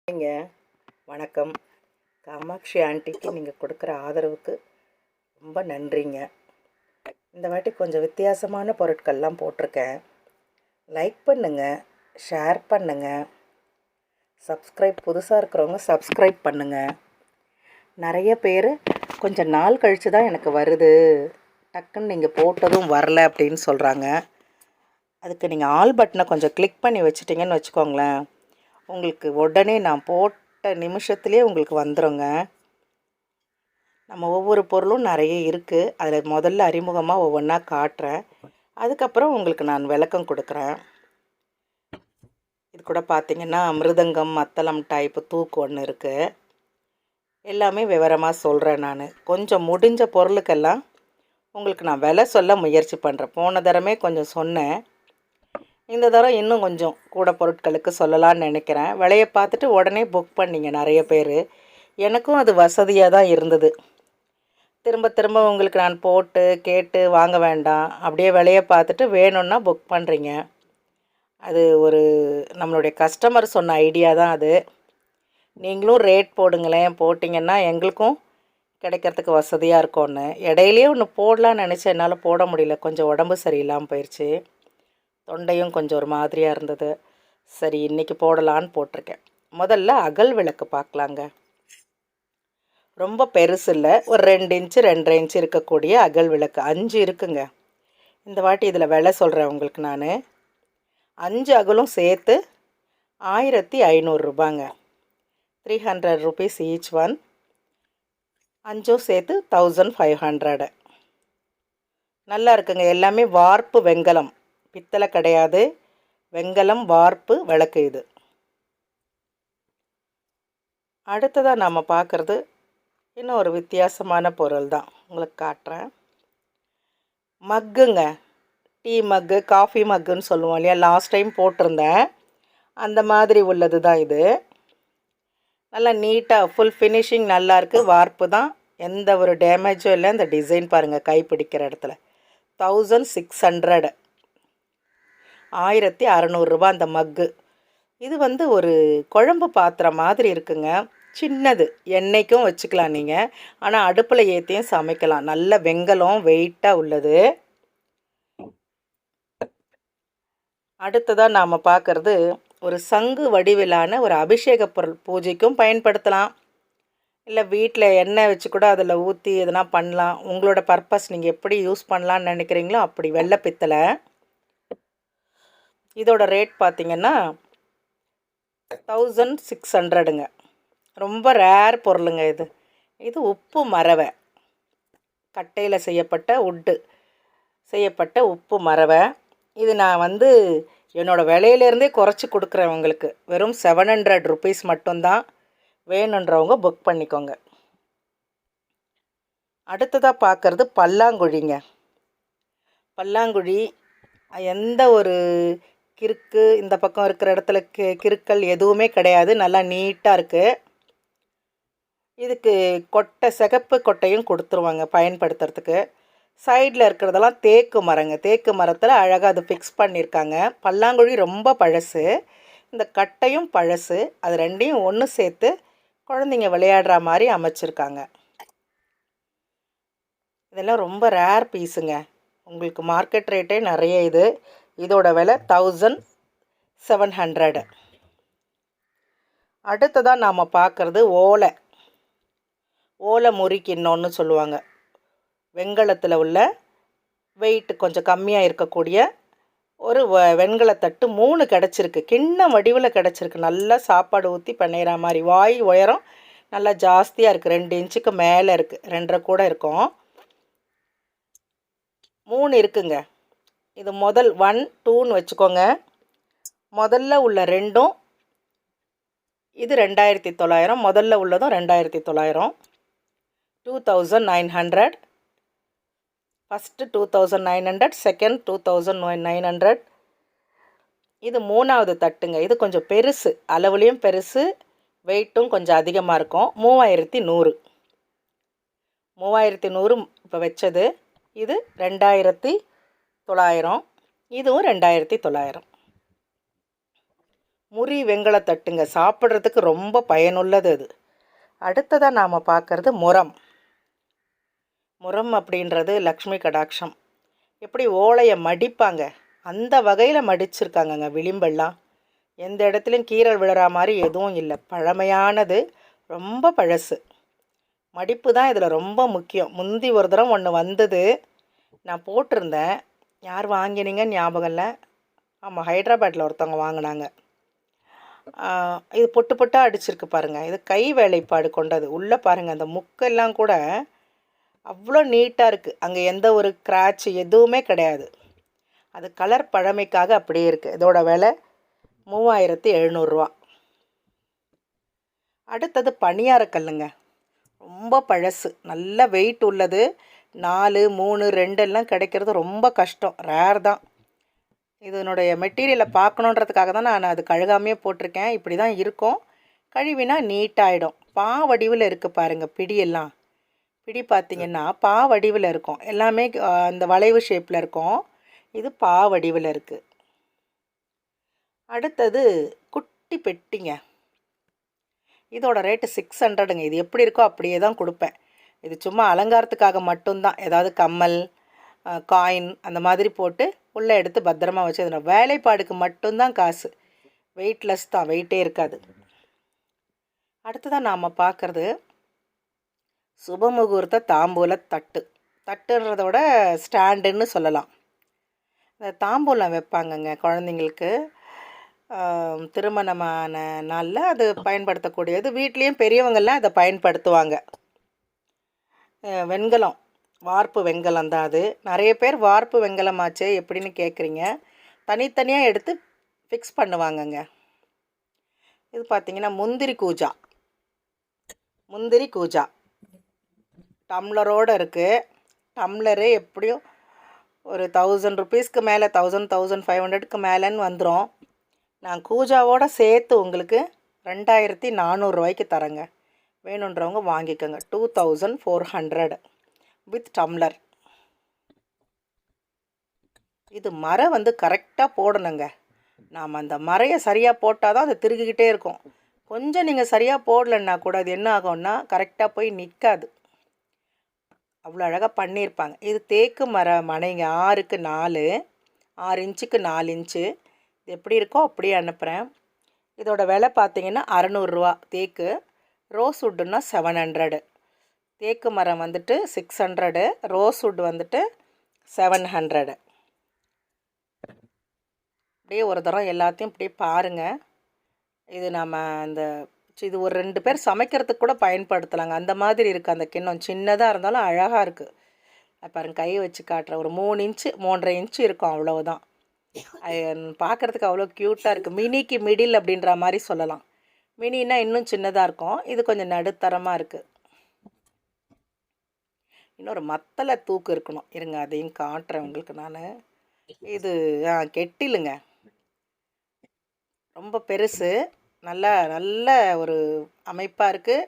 நீங்க வணக்கம். காமாட்சி ஆண்டிக்கு நீங்கள் கொடுக்குற ஆதரவுக்கு ரொம்ப நன்றிங்க. இந்த வாட்டி கொஞ்சம் வித்தியாசமான பொருட்கள்லாம் போட்டிருக்கேன். லைக் பண்ணுங்கள், ஷேர் பண்ணுங்கள், புதுசாக இருக்கிறவங்க சப்ஸ்கிரைப் பண்ணுங்கள். நிறைய பேர் கொஞ்சம் நாள் கழித்து தான் எனக்கு வருது, டக்குன்னு நீங்கள் போட்டதும் வரல அப்படின்னு சொல்கிறாங்க. அதுக்கு நீங்கள் ஆல் பட்டனை கொஞ்சம் கிளிக் பண்ணி வச்சிட்டிங்கன்னு வச்சுக்கோங்களேன், உங்களுக்கு உடனே நான் போட்ட நிமிஷத்துலேயே உங்களுக்கு வந்துடுங்க. நம்ம ஒவ்வொரு பொருளும் நிறைய இருக்குது. அதில் முதல்ல அறிமுகமாக ஒவ்வொன்றா காட்டுறேன். அதுக்கப்புறம் உங்களுக்கு நான் விளக்கம் கொடுக்குறேன். இது கூட பார்த்திங்கன்னா மிருதங்கம், மத்தளம் டைப்பு தூக்கு ஒன்று இருக்குது. எல்லாமே விவரமாக சொல்கிறேன். நான் கொஞ்சம் முடிஞ்ச பொருளுக்கெல்லாம் உங்களுக்கு நான் விலை சொல்ல முயற்சி பண்ணுறேன். போன தரமே கொஞ்சம் சொன்னேன், இந்த தரம் இன்னும் கொஞ்சம் கூட பொருட்களுக்கு சொல்லலான்னு நினைக்கிறேன். விலையை பார்த்துட்டு உடனே புக் பண்ணிங்க நிறைய பேர். எனக்கும் அது வசதியாக தான் இருந்தது. திரும்ப திரும்ப உங்களுக்கு நான் போட்டு கேட்டு வாங்க வேண்டாம், அப்படியே விலையை பார்த்துட்டு வேணும்னா புக் பண்ணுறீங்க. அது ஒரு நம்மளுடைய கஸ்டமர் சொன்ன ஐடியா தான் அது. நீங்களும் ரேட் போடுங்களேன், போட்டிங்கன்னா எங்களுக்கும் கிடைக்கிறதுக்கு வசதியாக இருக்கும்னு. இடையிலேயே ஒன்று போடலான்னு நினச்சேன், என்னால் போட முடியல. கொஞ்சம் உடம்பு சரியில்லாமல் போயிடுச்சு, தொண்டையும் கொஞ்சம் ஒரு மாதிரியாக இருந்தது. சரி, இன்றைக்கி போடலான்னு போட்டிருக்கேன். முதல்ல அகல் விளக்கு பார்க்கலாங்க. ரொம்ப பெருசு இல்லை, ஒரு 2 இன்ச்சு 2.5 இன்ச்சு இருக்கக்கூடிய அகல் விளக்கு 5 இருக்குங்க. இந்த வாட்டி இதில் விலை சொல்கிறேன் உங்களுக்கு. நான் 5 அகலும் சேர்த்து 1500 ரூபாங்க. 300 ருபீஸ் ஈச் ஒன். 5 சேர்த்து 1500. நல்லா இருக்குங்க. எல்லாமே வார்ப்பு வெங்கலம், பித்தளை கிடையாது, வெங்கலம் வார்ப்பு விளக்கு இது. அடுத்ததாக நாம் பார்க்குறது இன்னும் ஒரு வித்தியாசமான பொருள் தான், உங்களுக்கு காட்டுறேன். மக்குங்க, டீ மக்கு, காஃபி மக்குன்னு சொல்லுவோம் இல்லையா, லாஸ்ட் டைம் போட்டிருந்தேன். அந்த மாதிரி உள்ளது தான் இது. நல்லா நீட்டாக ஃபுல் ஃபினிஷிங் நல்லாயிருக்கு. வார்ப்பு தான், எந்த ஒரு டேமேஜும் இல்லை. இந்த டிசைன் பாருங்கள், கை பிடிக்கிற இடத்துல 1600, 1600 ரூபா அந்த மக்கு. இது ஒரு குழம்பு பாத்திரம் மாதிரி இருக்குங்க. சின்னது, எண்ணெய்க்கும் வச்சுக்கலாம் நீங்கள், ஆனால் அடுப்பில் ஏற்றியும் சமைக்கலாம். நல்ல வெங்கலம் வெயிட்டாக உள்ளது. அடுத்ததாக நாம் பார்க்குறது ஒரு சங்கு வடிவிலான ஒரு அபிஷேக பொருள். பூஜைக்கும் பயன்படுத்தலாம், இல்லை வீட்டில் எண்ணெய் வச்சு கூட அதில் ஊற்றி எதனா பண்ணலாம். உங்களோட பர்பஸ் நீங்கள் எப்படி யூஸ் பண்ணலான்னு நினைக்கிறீங்களோ அப்படி. வெள்ளை பித்தளை. இதோட ரேட் பார்த்திங்கன்னா 1600ங்க. ரொம்ப ரேர் பொருளுங்க இது. இது உப்பு மரவை, கட்டையில் செய்யப்பட்ட செய்யப்பட்ட உப்பு மரவை. இது நான் என்னோடய விலையிலேருந்தே குறைச்சி கொடுக்குறேன் உங்களுக்கு. வெறும் 700 ருபீஸ் மட்டும்தான். வேணுன்றவங்க புக் பண்ணிக்கோங்க. அடுத்ததாக பார்க்குறது பல்லாங்குழிங்க. பல்லாங்குழி எந்த ஒரு கிறுக்கு, இந்த பக்கம் இருக்கிற இடத்துல கிறுக்கல் எதுவுமே கிடையாது. நல்லா நீட்டாக இருக்குது. இதுக்கு கொட்டை, சிகப்பு கொட்டையும் கொடுத்துருவாங்க பயன்படுத்துறதுக்கு. சைடில் இருக்கிறதெல்லாம் தேக்கு மரங்க. தேக்கு மரத்தில் அழகாக அது ஃபிக்ஸ் பண்ணியிருக்காங்க. பல்லாங்குழி ரொம்ப பழசு, இந்த கட்டையும் பழசு. அது ரெண்டையும் ஒன்று சேர்த்து குழந்தைங்க விளையாடுற மாதிரி அமைச்சிருக்காங்க. இதெல்லாம் ரொம்ப ரேர் பீஸுங்க. உங்களுக்கு மார்க்கெட் ரேட்டே நிறைய இது. இதோட விலை 1700. அடுத்ததாக நாம் பார்க்குறது ஓலை முறிக்கிண்ணோன்னு சொல்லுவாங்க. வெண்கலத்தில் உள்ள வெயிட் கொஞ்சம் கம்மியாக இருக்கக்கூடிய ஒரு வெண்கலத்தட்டு 3 கிடச்சிருக்கு. கிண்ணம் வடிவில் கிடச்சிருக்கு. நல்லா சாப்பாடு ஊற்றி பண்ணிடுற மாதிரி. வாய் உயரம் நல்லா ஜாஸ்தியாக இருக்குது, 2 இன்ச்சுக்கு மேலே இருக்குது, 2.5 கூட இருக்கும். 3 இருக்குங்க. இது முதல் 1, 2ன்னு வச்சுக்கோங்க. முதல்ல உள்ள 2ம் இது 2900. முதல்ல உள்ளதும் 2900. 2900. First 2900, second 2900. இது 3வது தட்டுங்க. இது கொஞ்சம் பெருசு, அளவுலேயும் பெருசு, வெயிட்டும் கொஞ்சம் அதிகமாக இருக்கும். 3100. 3100 இப்போ வச்சது. இது 2900. இதுவும் 2900. முறி வெண்கலத்தட்டுங்க. சாப்பிட்றதுக்கு ரொம்ப பயனுள்ளது அது. அடுத்ததாக நாம் பார்க்குறது முறம். முறம் அப்படின்றது லக்ஷ்மி கடாட்சம். எப்படி ஓலையை மடிப்பாங்க அந்த வகையில் மடிச்சிருக்காங்கங்க விளிம்பெல்லாம். எந்த இடத்துலையும் கீறல் விழுற மாதிரி எதுவும் இல்லை. பழமையானது, ரொம்ப பழசு. மடிப்பு தான் இதில் ரொம்ப முக்கியம். முந்தி ஒரு தடவை ஒன்று வந்தது, நான் போட்டிருந்தேன். யார் வாங்கினீங்கன்னு ஞாபகம் இல்லை. ஆமாம், ஹைதராபாத்தில் ஒருத்தவங்க வாங்கினாங்க. இது பொட்டு பொட்டாக அடிச்சிருக்கு பாருங்கள். இது கை வேலைப்பாடு கொண்டது. உள்ளே பாருங்கள், அந்த முக்கெல்லாம் கூட அவ்வளோ நீட்டாக இருக்குது. அங்கே எந்த ஒரு கிராட்ச் எதுவுமே கிடையாது. அது கலர் பழமைக்காக அப்படியே இருக்குது. இதோட விலை 3700 ரூபா. அடுத்தது பணியாரக்கல்லுங்க. ரொம்ப பழசு, நல்ல வெயிட் உள்ளது. 4, 3, 2 எல்லாம் கிடைக்கிறது ரொம்ப கஷ்டம், ரேர் தான். இதனுடைய மெட்டீரியலை பார்க்கணுன்றதுக்காக தான் நான் அது கழுகாமையே போட்டிருக்கேன். இப்படி தான் இருக்கும். கழுவினா நீட்டாகிடும். பா வடிவில் இருக்குது பாருங்கள். பிடியெல்லாம் பிடி பார்த்திங்கன்னா பா வடிவில் இருக்கும். எல்லாமே அந்த வளைவு ஷேப்பில் இருக்கும். இது பா வடிவில் இருக்குது. அடுத்தது குட்டி பெட்டிங்க. இதோட ரேட்டு 600ங்க. இது எப்படி இருக்கோ அப்படியே தான் கொடுப்பேன். இது சும்மா அலங்காரத்துக்காக மட்டும்தான். ஏதாவது கம்மல், காயின் அந்த மாதிரி போட்டு உள்ளே எடுத்து பத்திரமா வச்சு அதோட வேலைப்பாடுக்கு மட்டும்தான் காசு. வெயிட்லெஸ் தான், வெயிட்டே இருக்காது. அடுத்ததான் நாம் பார்க்குறது சுபமுகூர்த்த தாம்பூல தட்டு. தட்டுன்றதோட ஸ்டாண்டுன்னு சொல்லலாம். இந்த தாம்பூலம் வைப்பாங்கங்க குழந்தைங்களுக்கு. திருமணமான நாளில் அது பயன்படுத்தக்கூடியது. வீட்லேயும் பெரியவங்கள்லாம் அதை பயன்படுத்துவாங்க. வெண்கலம், வார்ப்பு வெண்கலம் தான் அது. நிறைய பேர் வார்ப்பு வெண்கலமாச்சே எப்படின்னு கேட்குறீங்க. தனித்தனியாக எடுத்து ஃபிக்ஸ் பண்ணுவாங்கங்க. இது பார்த்திங்கன்னா முந்திரி கூஜா. முந்திரி கூஜா டம்ளரோடு இருக்குது. டம்ளரு எப்படியும் ஒரு 1000 ருபீஸ்க்கு மேலே, 1500க்கு மேலேன்னு வந்துடும். நான் கூஜாவோடு சேர்த்து உங்களுக்கு 2400 ரூபாய்க்கு தரேங்க. வேணுன்றவங்க வாங்கிக்கோங்க. 2400 வித் டம்ளர். இது மரம் வந்து கரெக்டாக போடணுங்க. நாம் அந்த மரையை சரியாக போட்டால் தான் அது திருகிக்கிட்டே இருக்கும். கொஞ்சம் நீங்கள் சரியாக போடலைன்னா கூட அது என்ன ஆகும்னா கரெக்டாக போய் நிற்காது. அவ்வளோ அழகாக பண்ணியிருப்பாங்க. இது தேக்கு மனைங்க. 6க்கு 4, 6 இன்ச்சுக்கு 4 இன்ச்சு. இது எப்படி இருக்கோ அப்படியே அனுப்புகிறேன். இதோட விலை பார்த்திங்கன்னா 600 ரூபா தேக்கு. ரோஸ் வுட்டுன்னா 700. தேக்கு மரம் வந்துட்டு 600, ரோஸ் வுட் வந்துட்டு 700. அப்படியே ஒரு தரம் எல்லாத்தையும் இப்படியே பாருங்கள். இது நம்ம அந்த இது ஒரு 2 பேர் சமைக்கிறதுக்கு கூட பயன்படுத்தலாங்க. அந்த மாதிரி இருக்குது அந்த கிண்ணம். சின்னதாக இருந்தாலும் அழகாக இருக்குது. பாருங்கள், கையை வச்சு காட்டுறேன். ஒரு 3 இன்ச்சு 3.5 இன்ச்சு இருக்கும், அவ்வளவுதான். பார்க்குறதுக்கு அவ்வளோ க்யூட்டாக இருக்குது. மினிக்கு மிடில் அப்படின்ற மாதிரி சொல்லலாம். மினின்னா இன்னும் சின்னதாக இருக்கும். இது கொஞ்சம் நடுத்தரமாக இருக்குது. இன்னொரு மத்தளை தூக்கு இருக்கணும். இருங்க, அதையும் காட்டுறேன் உங்களுக்கு நான். இது கெட்டிலுங்க. ரொம்ப பெருசு. நல்ல ஒரு அமைப்பாக இருக்குது.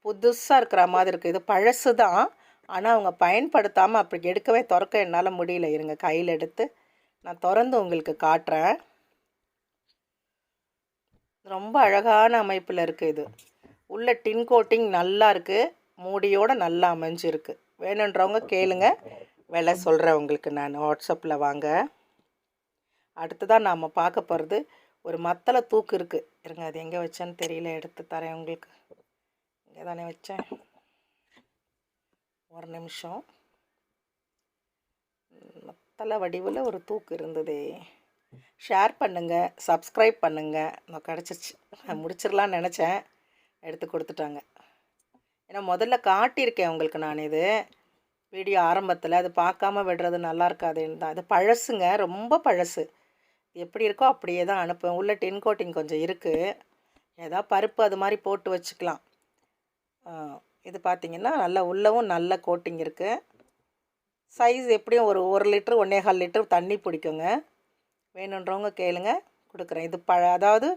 புதுசாக இருக்கிற மாதிரி இருக்குது. இது பழசு தான், ஆனால் அவங்க பயன்படுத்தாமல் அப்படி எடுக்கவே திறக்க என்னால் முடியல. இருங்க, கையில் எடுத்து நான் திறந்து உங்களுக்கு காட்டுறேன். ரொம்ப அழகான அமைப்பில் இருக்குது. இது உள்ள டின் கோட்டிங் நல்லா இருக்குது. மூடியோடு நல்லா அமைஞ்சிருக்கு. வேணுன்றவங்க கேளுங்க, விலை சொல்கிறேன் உங்களுக்கு நான். வாட்ஸ்அப்பில் வாங்க. அடுத்ததான் நாம் பார்க்க போகிறது ஒரு மத்தளை தூக்கு இருக்குது. இருங்க, அது எங்கே வச்சேன்னு தெரியல, எடுத்து தரேன் உங்களுக்கு. இங்கே தானே வச்சேன், ஒரு நிமிஷம். மத்தளை வடிவில் ஒரு தூக்கு இருந்ததே. ஷேர் பண்ணுங்கள், சப்ஸ்கிரைப் பண்ணுங்கள். நான் கிடச்சிச்சு, நான் முடிச்சிடலான்னு நினச்சேன், எடுத்து கொடுத்துட்டாங்க. ஏன்னா முதல்ல காட்டியிருக்கேன் உங்களுக்கு நான். இது வீடியோ ஆரம்பத்தில் அது பார்க்காம விடுறது நல்லா இருக்காதுன்னு தான். அது பழசுங்க, ரொம்ப பழசு. எப்படி இருக்கோ அப்படியே தான் அனுப்புவேன். உள்ள டின் கோட்டிங் கொஞ்சம் இருக்குது. ஏதாவது பருப்பு அது மாதிரி போட்டு வச்சுக்கலாம். இது பார்த்திங்கன்னா நல்லா உள்ளவும் நல்ல கோட்டிங் இருக்குது. சைஸ் எப்படியும் ஒரு 1 லிட்டர் 1.25 லிட்டர் தண்ணி பிடிக்குங்க. வேணுன்றவங்க கேளுங்க, கொடுக்குறேன். இது அதாவது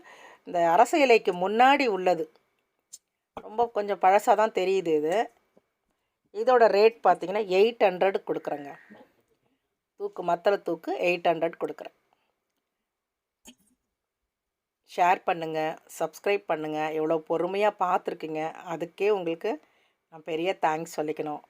இந்த அரச இலைக்கு முன்னாடி உள்ளது. ரொம்ப கொஞ்சம் பழசாக தான் தெரியுது இது. இதோட ரேட் பார்த்திங்கன்னா 800 கொடுக்குறேங்க. தூக்கு, மத்தளை தூக்கு 800 கொடுக்குறேன். ஷேர் பண்ணுங்கள், சப்ஸ்கிரைப் பண்ணுங்கள். எவ்வளோ பொறுமையாக பார்த்துருக்கீங்க, அதுக்கே உங்களுக்கு நான் பெரிய தேங்க்ஸ் சொல்லிக்கணும்.